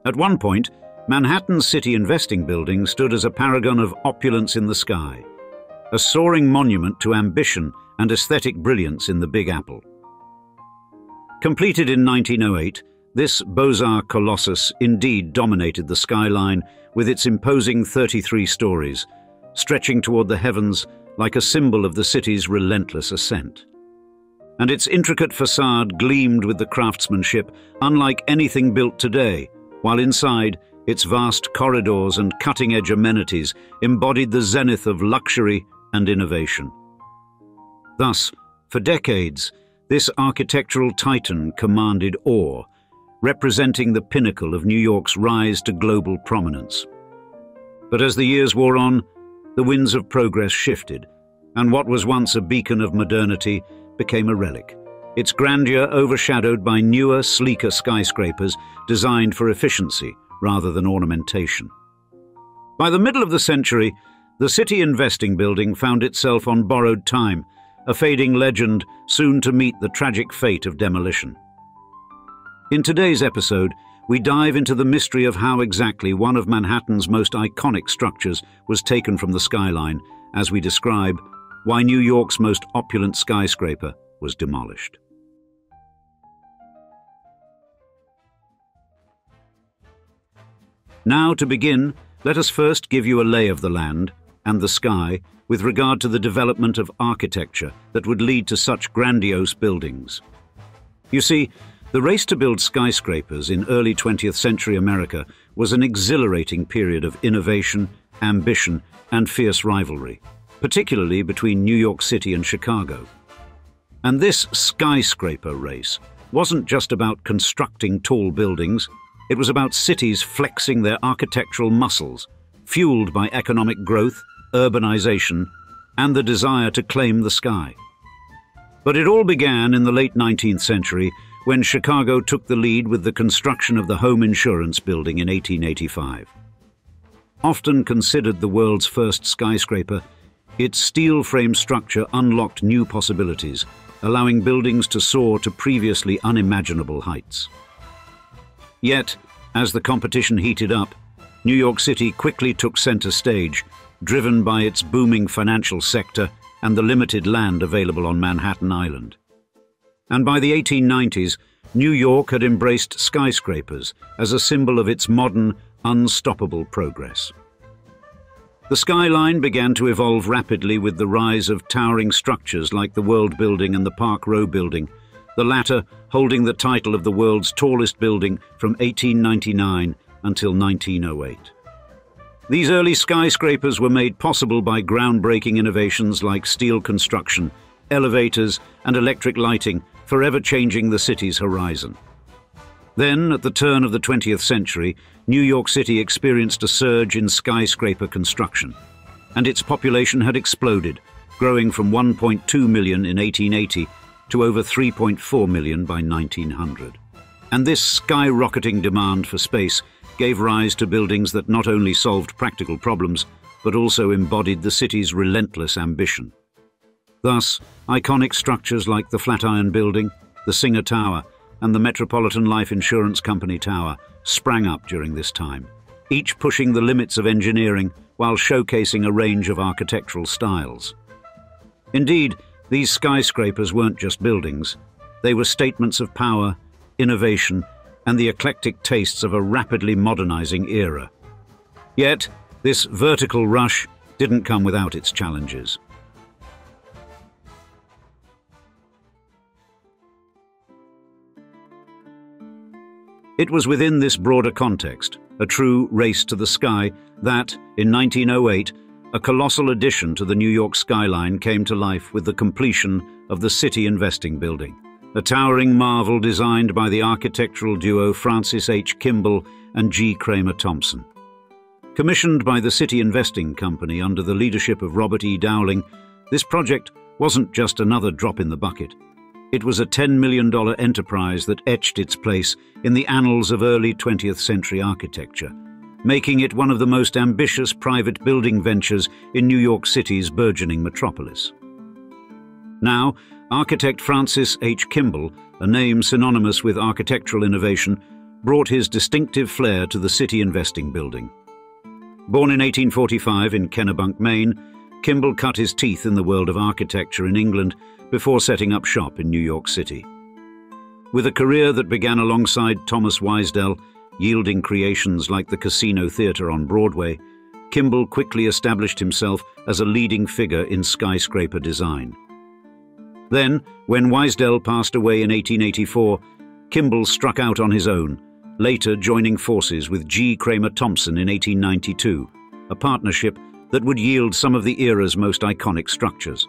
At one point, Manhattan's city investing building stood as a paragon of opulence in the sky, a soaring monument to ambition and aesthetic brilliance in the Big Apple. Completed in 1908, this Beaux-Arts colossus indeed dominated the skyline with its imposing 33 stories, stretching toward the heavens like a symbol of the city's relentless ascent. And its intricate facade gleamed with the craftsmanship unlike anything built today, while inside, its vast corridors and cutting-edge amenities embodied the zenith of luxury and innovation. Thus, for decades, this architectural titan commanded awe, representing the pinnacle of New York's rise to global prominence. But as the years wore on, the winds of progress shifted, and what was once a beacon of modernity became a relic, its grandeur overshadowed by newer, sleeker skyscrapers designed for efficiency rather than ornamentation. By the middle of the century, the city investing building found itself on borrowed time, a fading legend soon to meet the tragic fate of demolition. In today's episode, we dive into the mystery of how exactly one of Manhattan's most iconic structures was taken from the skyline as we describe why New York's most opulent skyscraper was demolished. Now, to begin, let us first give you a lay of the land and the sky with regard to the development of architecture that would lead to such grandiose buildings. You see, the race to build skyscrapers in early 20th century America was an exhilarating period of innovation, ambition, and fierce rivalry, particularly between New York City and Chicago. And this skyscraper race wasn't just about constructing tall buildings, it was about cities flexing their architectural muscles, fueled by economic growth, urbanization, and the desire to claim the sky. But it all began in the late 19th century when Chicago took the lead with the construction of the Home Insurance Building in 1885. Often considered the world's first skyscraper, its steel-frame structure unlocked new possibilities, allowing buildings to soar to previously unimaginable heights. Yet, as the competition heated up, New York City quickly took center stage, driven by its booming financial sector and the limited land available on Manhattan Island. And by the 1890s, New York had embraced skyscrapers as a symbol of its modern, unstoppable progress. The skyline began to evolve rapidly with the rise of towering structures like the World Building and the Park Row Building, the latter holding the title of the world's tallest building from 1899 until 1908. These early skyscrapers were made possible by groundbreaking innovations like steel construction, elevators, and electric lighting, forever changing the city's horizon. Then, at the turn of the 20th century, New York City experienced a surge in skyscraper construction, and its population had exploded, growing from 1.2 million in 1880 to over 3.4 million by 1900. And this skyrocketing demand for space gave rise to buildings that not only solved practical problems, but also embodied the city's relentless ambition. Thus, iconic structures like the Flatiron Building, the Singer Tower, and the Metropolitan Life Insurance Company Tower sprang up during this time, each pushing the limits of engineering while showcasing a range of architectural styles. Indeed, these skyscrapers weren't just buildings. They were statements of power, innovation, and the eclectic tastes of a rapidly modernizing era. Yet, this vertical rush didn't come without its challenges. It was within this broader context, a true race to the sky, that, in 1908, a colossal addition to the New York skyline came to life with the completion of the City Investing Building, a towering marvel designed by the architectural duo Francis H. Kimball and G. Kramer Thompson. Commissioned by the City Investing Company under the leadership of Robert E. Dowling, this project wasn't just another drop in the bucket. It was a $10 million enterprise that etched its place in the annals of early 20th century architecture, making it one of the most ambitious private building ventures in New York City's burgeoning metropolis. Now, architect Francis H. Kimball, a name synonymous with architectural innovation, brought his distinctive flair to the City Investing Building. Born in 1845 in Kennebunk, Maine, Kimball cut his teeth in the world of architecture in England before setting up shop in New York City. With a career that began alongside Thomas Weisdell, yielding creations like the Casino Theatre on Broadway, Kimball quickly established himself as a leading figure in skyscraper design. Then, when Weisdell passed away in 1884, Kimball struck out on his own, later joining forces with G. Kramer Thompson in 1892, a partnership that would yield some of the era's most iconic structures.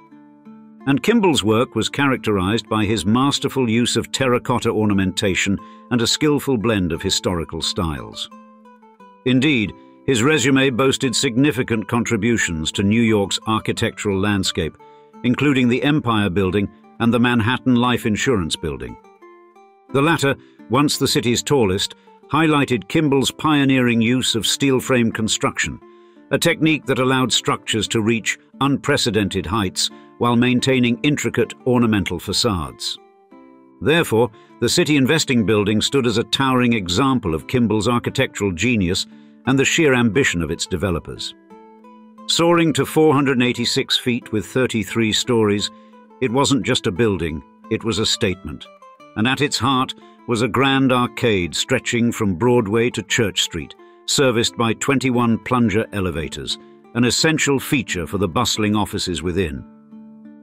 And Kimball's work was characterized by his masterful use of terracotta ornamentation and a skillful blend of historical styles. Indeed, his resume boasted significant contributions to New York's architectural landscape, including the Empire Building and the Manhattan Life Insurance Building. The latter, once the city's tallest, highlighted Kimball's pioneering use of steel frame construction, a technique that allowed structures to reach unprecedented heights while maintaining intricate ornamental facades. Therefore, the City Investing Building stood as a towering example of Kimball's architectural genius and the sheer ambition of its developers. Soaring to 486 feet with 33 stories, it wasn't just a building, it was a statement. And at its heart was a grand arcade stretching from Broadway to Church Street, serviced by 21 plunger elevators, an essential feature for the bustling offices within.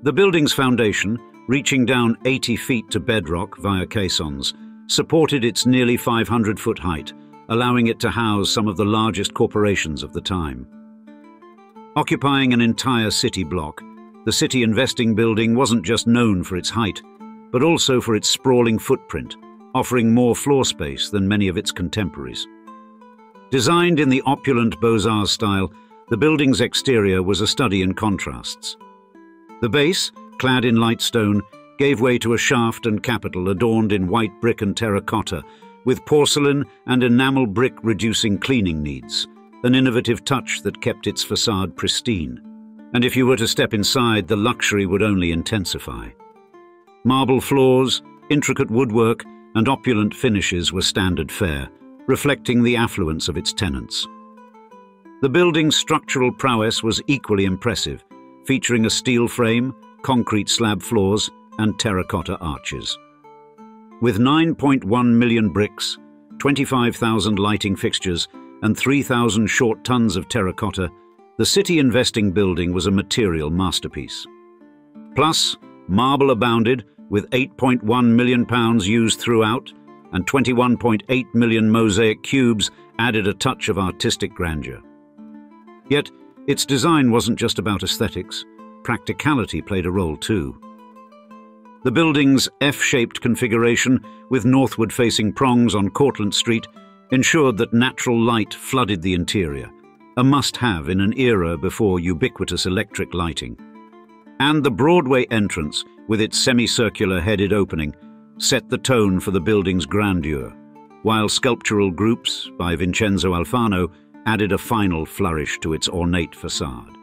The building's foundation, reaching down 80 feet to bedrock via caissons, supported its nearly 500-foot height, allowing it to house some of the largest corporations of the time. Occupying an entire city block, the City Investing Building wasn't just known for its height, but also for its sprawling footprint, offering more floor space than many of its contemporaries. Designed in the opulent Beaux-Arts style, the building's exterior was a study in contrasts. The base, clad in light stone, gave way to a shaft and capital adorned in white brick and terracotta, with porcelain and enamel brick reducing cleaning needs, an innovative touch that kept its facade pristine. And if you were to step inside, the luxury would only intensify. Marble floors, intricate woodwork, and opulent finishes were standard fare, reflecting the affluence of its tenants. The building's structural prowess was equally impressive, featuring a steel frame, concrete slab floors, and terracotta arches. With 9.1 million bricks, 25,000 lighting fixtures, and 3,000 short tons of terracotta, the City Investing Building was a material masterpiece. Plus, marble abounded, with £8.1 million used throughout, and 21.8 million mosaic cubes added a touch of artistic grandeur. Yet, its design wasn't just about aesthetics. Practicality played a role too. The building's F-shaped configuration, with northward-facing prongs on Cortlandt Street, ensured that natural light flooded the interior, a must-have in an era before ubiquitous electric lighting. And the Broadway entrance, with its semicircular headed opening, set the tone for the building's grandeur, while sculptural groups by Vincenzo Alfano added a final flourish to its ornate facade.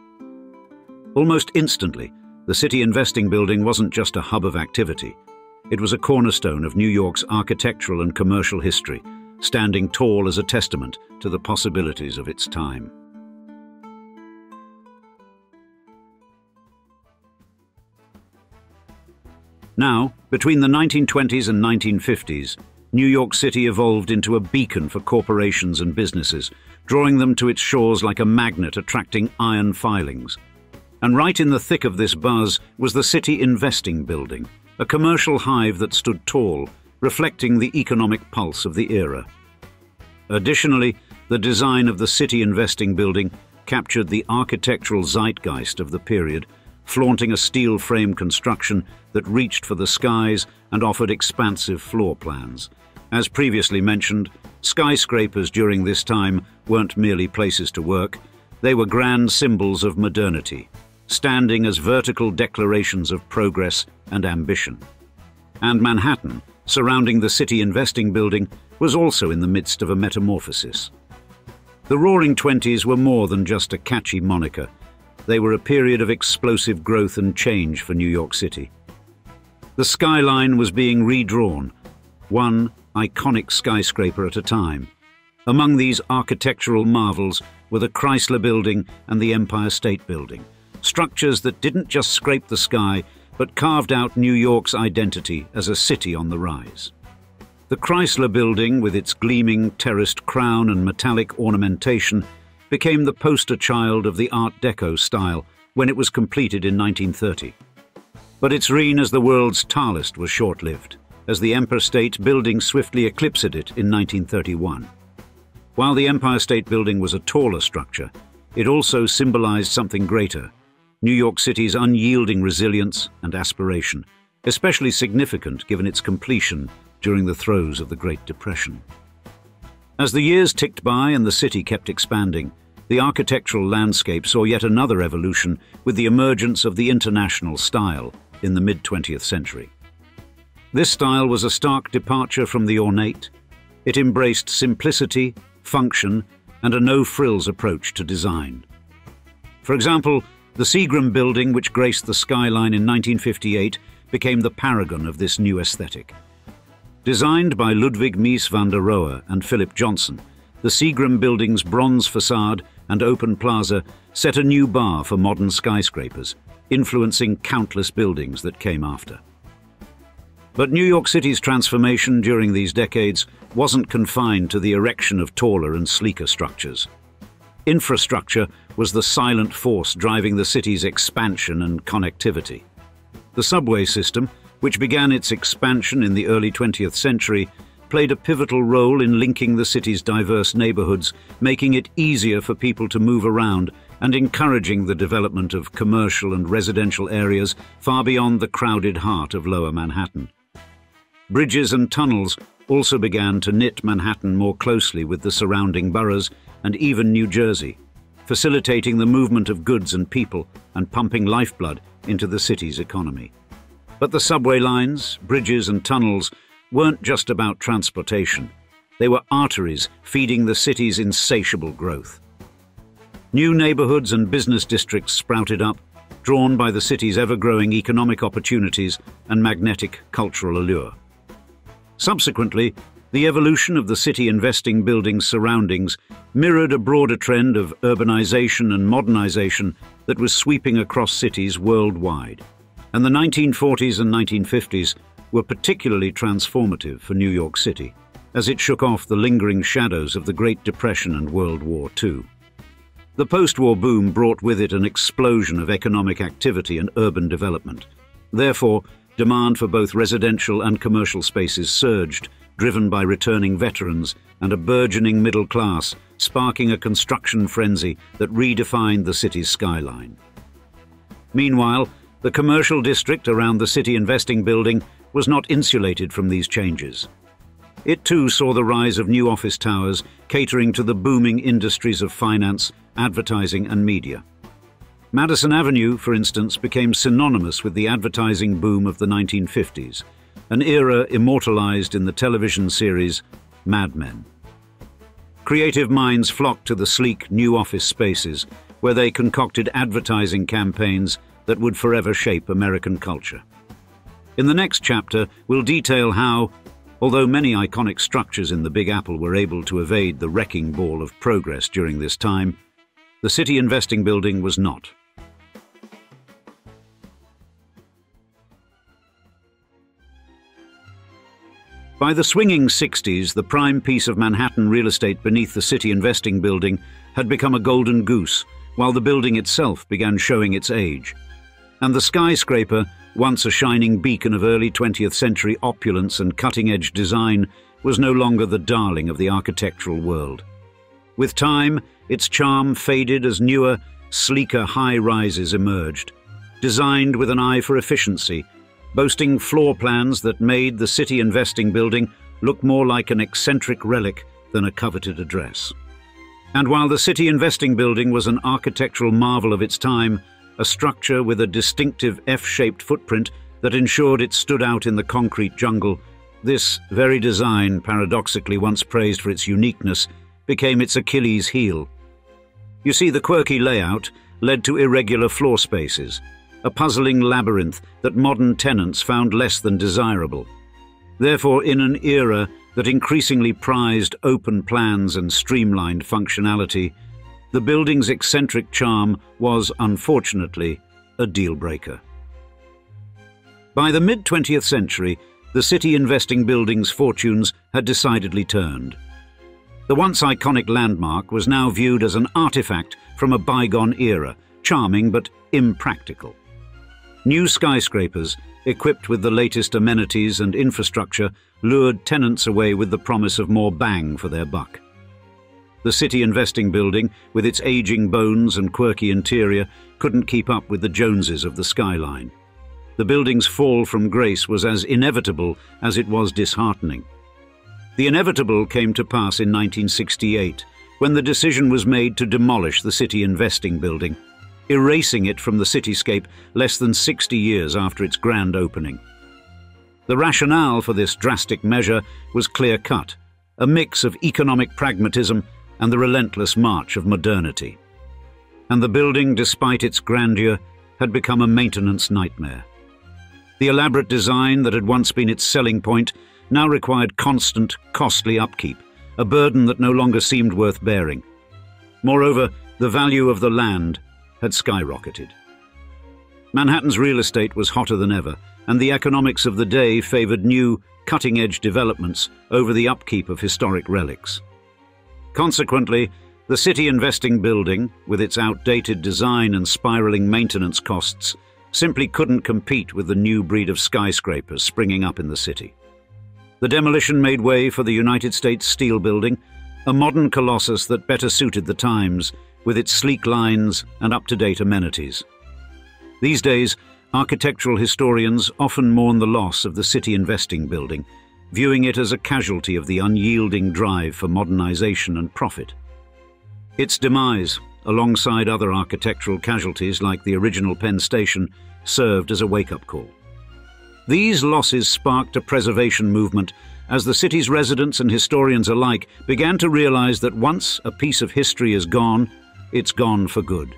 Almost instantly, the City Investing Building wasn't just a hub of activity. It was a cornerstone of New York's architectural and commercial history, standing tall as a testament to the possibilities of its time. Now, between the 1920s and 1950s, New York City evolved into a beacon for corporations and businesses, drawing them to its shores like a magnet attracting iron filings. And right in the thick of this buzz was the City Investing Building, a commercial hive that stood tall, reflecting the economic pulse of the era. Additionally, the design of the City Investing Building captured the architectural zeitgeist of the period, flaunting a steel frame construction that reached for the skies and offered expansive floor plans. As previously mentioned, skyscrapers during this time weren't merely places to work, they were grand symbols of modernity, standing as vertical declarations of progress and ambition. And Manhattan, surrounding the City Investing Building, was also in the midst of a metamorphosis. The Roaring Twenties were more than just a catchy moniker. They were a period of explosive growth and change for New York City. The skyline was being redrawn, one iconic skyscraper at a time. Among these architectural marvels were the Chrysler Building and the Empire State Building, structures that didn't just scrape the sky, but carved out New York's identity as a city on the rise. The Chrysler Building, with its gleaming terraced crown and metallic ornamentation, became the poster child of the Art Deco style when it was completed in 1930. But its reign as the world's tallest was short-lived, as the Empire State Building swiftly eclipsed it in 1931. While the Empire State Building was a taller structure, it also symbolized something greater: New York City's unyielding resilience and aspiration, especially significant given its completion during the throes of the Great Depression. As the years ticked by and the city kept expanding, the architectural landscape saw yet another evolution with the emergence of the international style in the mid-20th century. This style was a stark departure from the ornate. It embraced simplicity, function, and a no-frills approach to design. For example, the Seagram Building, which graced the skyline in 1958, became the paragon of this new aesthetic. Designed by Ludwig Mies van der Rohe and Philip Johnson, the Seagram Building's bronze facade and open plaza set a new bar for modern skyscrapers, influencing countless buildings that came after. But New York City's transformation during these decades wasn't confined to the erection of taller and sleeker structures. Infrastructure was the silent force driving the city's expansion and connectivity. The subway system, which began its expansion in the early 20th century, played a pivotal role in linking the city's diverse neighborhoods, making it easier for people to move around and encouraging the development of commercial and residential areas far beyond the crowded heart of Lower Manhattan. Bridges and tunnels also began to knit Manhattan more closely with the surrounding boroughs and even New Jersey, facilitating the movement of goods and people and pumping lifeblood into the city's economy. But the subway lines, bridges and tunnels weren't just about transportation. They were arteries feeding the city's insatiable growth. New neighborhoods and business districts sprouted up, drawn by the city's ever-growing economic opportunities and magnetic cultural allure. Subsequently, the evolution of the city investing buildings' surroundings mirrored a broader trend of urbanization and modernization that was sweeping across cities worldwide. And the 1940s and 1950s were particularly transformative for New York City, as it shook off the lingering shadows of the Great Depression and World War II. The post-war boom brought with it an explosion of economic activity and urban development. Therefore, demand for both residential and commercial spaces surged, driven by returning veterans and a burgeoning middle class, sparking a construction frenzy that redefined the city's skyline. Meanwhile, the commercial district around the city investing building was not insulated from these changes. It too saw the rise of new office towers catering to the booming industries of finance, advertising and media. Madison Avenue, for instance, became synonymous with the advertising boom of the 1950s, an era immortalized in the television series Mad Men. Creative minds flocked to the sleek new office spaces, where they concocted advertising campaigns that would forever shape American culture. In the next chapter, we'll detail how, although many iconic structures in the Big Apple were able to evade the wrecking ball of progress during this time, the city investing building was not. By the swinging 60s, the prime piece of Manhattan real estate beneath the city investing building had become a golden goose, while the building itself began showing its age. And the skyscraper, once a shining beacon of early 20th century opulence and cutting-edge design, was no longer the darling of the architectural world. With time, its charm faded as newer, sleeker high-rises emerged, designed with an eye for efficiency, boasting floor plans that made the city investing building look more like an eccentric relic than a coveted address. And while the city investing building was an architectural marvel of its time, a structure with a distinctive F-shaped footprint that ensured it stood out in the concrete jungle, this very design, paradoxically once praised for its uniqueness, became its Achilles heel. You see, the quirky layout led to irregular floor spaces, a puzzling labyrinth that modern tenants found less than desirable. Therefore, in an era that increasingly prized open plans and streamlined functionality, the building's eccentric charm was, unfortunately, a deal-breaker. By the mid-20th century, the city investing building's fortunes had decidedly turned. The once iconic landmark was now viewed as an artifact from a bygone era, charming but impractical. New skyscrapers, equipped with the latest amenities and infrastructure, lured tenants away with the promise of more bang for their buck. The city investing building, with its aging bones and quirky interior, couldn't keep up with the Joneses of the skyline. The building's fall from grace was as inevitable as it was disheartening. The inevitable came to pass in 1968, when the decision was made to demolish the city investing building, erasing it from the cityscape less than 60 years after its grand opening. The rationale for this drastic measure was clear-cut, a mix of economic pragmatism and the relentless march of modernity. And the building, despite its grandeur, had become a maintenance nightmare. The elaborate design that had once been its selling point now required constant, costly upkeep, a burden that no longer seemed worth bearing. Moreover, the value of the land had skyrocketed. Manhattan's real estate was hotter than ever, and the economics of the day favored new, cutting-edge developments over the upkeep of historic relics. Consequently, the city investing building, with its outdated design and spiraling maintenance costs, simply couldn't compete with the new breed of skyscrapers springing up in the city. The demolition made way for the United States Steel Building, a modern colossus that better suited the times, with its sleek lines and up-to-date amenities. These days, architectural historians often mourn the loss of the city investing building, viewing it as a casualty of the unyielding drive for modernization and profit. Its demise, alongside other architectural casualties like the original Penn Station, served as a wake-up call. These losses sparked a preservation movement as the city's residents and historians alike began to realize that once a piece of history is gone, it's gone for good.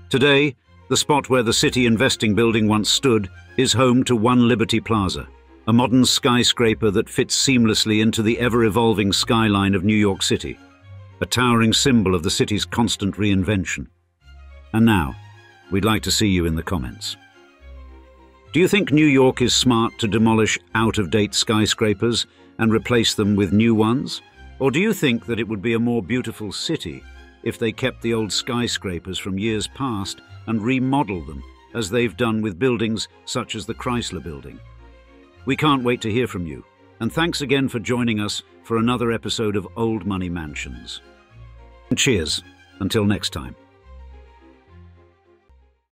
Today, the spot where the city investing building once stood is home to One Liberty Plaza, a modern skyscraper that fits seamlessly into the ever-evolving skyline of New York City, a towering symbol of the city's constant reinvention. And now, we'd like to see you in the comments. Do you think New York is smart to demolish out-of-date skyscrapers and replace them with new ones? Or do you think that it would be a more beautiful city if they kept the old skyscrapers from years past and remodeled them, as they've done with buildings such as the Chrysler Building? We can't wait to hear from you, and thanks again for joining us for another episode of Old Money Mansions. Cheers, until next time.